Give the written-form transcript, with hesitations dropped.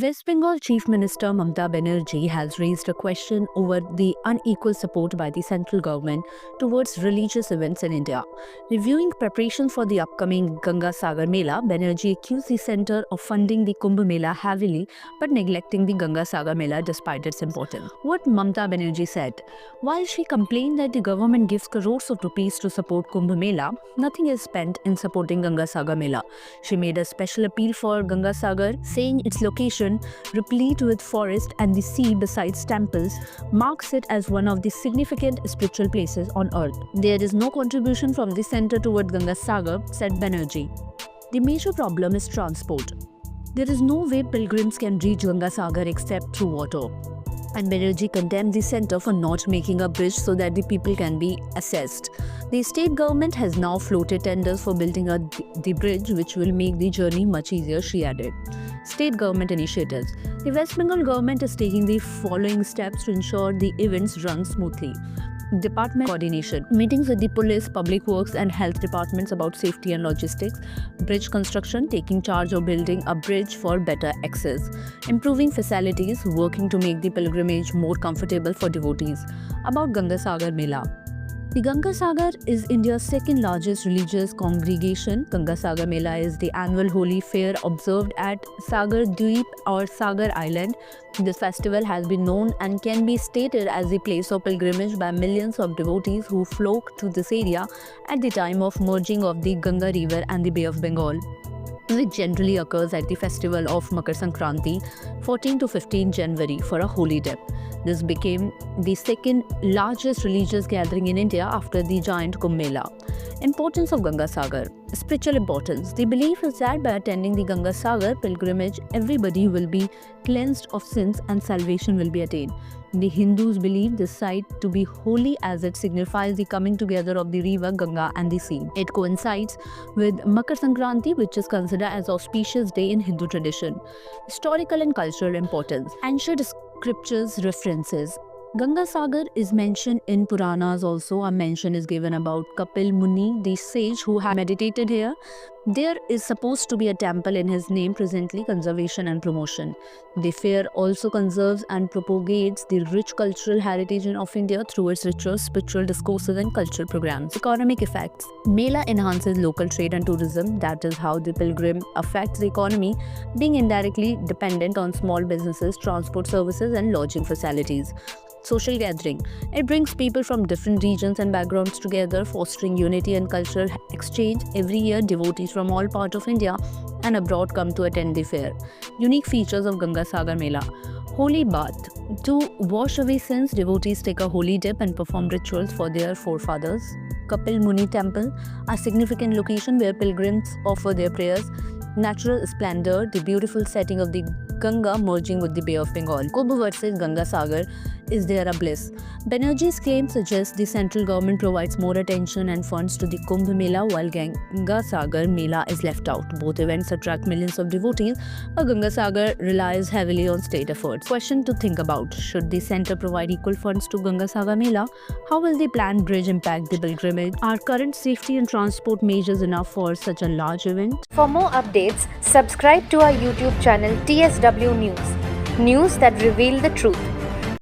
West Bengal Chief Minister Mamata Banerjee has raised a question over the unequal support by the central government towards religious events in India. Reviewing preparations for the upcoming Ganga Sagar Mela, Banerjee accused the centre of funding the Kumbh Mela heavily but neglecting the Ganga Sagar Mela despite its importance. What Mamata Banerjee said: while she complained that the government gives crores of rupees to support Kumbh Mela, nothing is spent in supporting Ganga Sagar Mela. She made a special appeal for Ganga Sagar, saying its location, replete with forest and the sea besides temples, marks it as one of the significant spiritual places on earth. There is no contribution from the centre toward Ganga Sagar, said Banerjee. The major problem is transport. There is no way pilgrims can reach Ganga Sagar except through water. And Banerjee condemned the centre for not making a bridge so that the people can be assessed. The state government has now floated tenders for building the bridge, which will make the journey much easier, she added. State government initiatives. The West Bengal government is taking the following steps to ensure the events run smoothly. Department coordination. Meetings with the police, public works and health departments about safety and logistics. Bridge construction, taking charge of building a bridge for better access. Improving facilities, working to make the pilgrimage more comfortable for devotees. About Ganga Sagar Mela. The Ganga Sagar is India's second largest religious congregation. Ganga Sagar Mela is the annual holy fair observed at Sagar Dweep or Sagar Island. This festival has been known and can be stated as the place of pilgrimage by millions of devotees who flock to this area at the time of merging of the Ganga River and the Bay of Bengal, which generally occurs at the festival of Makar Sankranti, 14 to 15 January, for a holy dip. This became the second largest religious gathering in India after the giant Kumbh Mela. Importance of Ganga Sagar. Spiritual importance. The belief is that by attending the Ganga Sagar pilgrimage, everybody will be cleansed of sins and salvation will be attained. The Hindus believe this site to be holy as it signifies the coming together of the river Ganga and the sea. It coincides with Makar Sankranti, which is considered as auspicious day in Hindu tradition. Historical and cultural importance. Ancient scriptures references. Ganga Sagar is mentioned in Puranas also. A mention is given about Kapil Muni, the sage who had meditated here. There is supposed to be a temple in his name, presently conservation and promotion. The fair also conserves and propagates the rich cultural heritage of India through its rituals, spiritual discourses and cultural programs. Economic effects. Mela enhances local trade and tourism. That is how the pilgrim affects the economy, being indirectly dependent on small businesses, transport services and lodging facilities. Social gathering. It brings people from different regions and backgrounds together, fostering unity and cultural exchange. Every year, devotees from all parts of India and abroad come to attend the fair. Unique features of Ganga Sagar Mela. Holy bath. To wash away sins, devotees take a holy dip and perform rituals for their forefathers. Kapil Muni Temple, a significant location where pilgrims offer their prayers. Natural splendor, the beautiful setting of the Ganga merging with the Bay of Bengal. Kumbh versus Ganga Sagar, is there a bliss? Banerjee's claim suggests the central government provides more attention and funds to the Kumbh Mela while Ganga Sagar Mela is left out. Both events attract millions of devotees, but Ganga Sagar relies heavily on state efforts. Question to think about: should the centre provide equal funds to Ganga Sagar Mela? How will the planned bridge impact the pilgrimage? Are current safety and transport measures enough for such a large event? For more updates, subscribe to our YouTube channel TSW News. News that reveal the truth.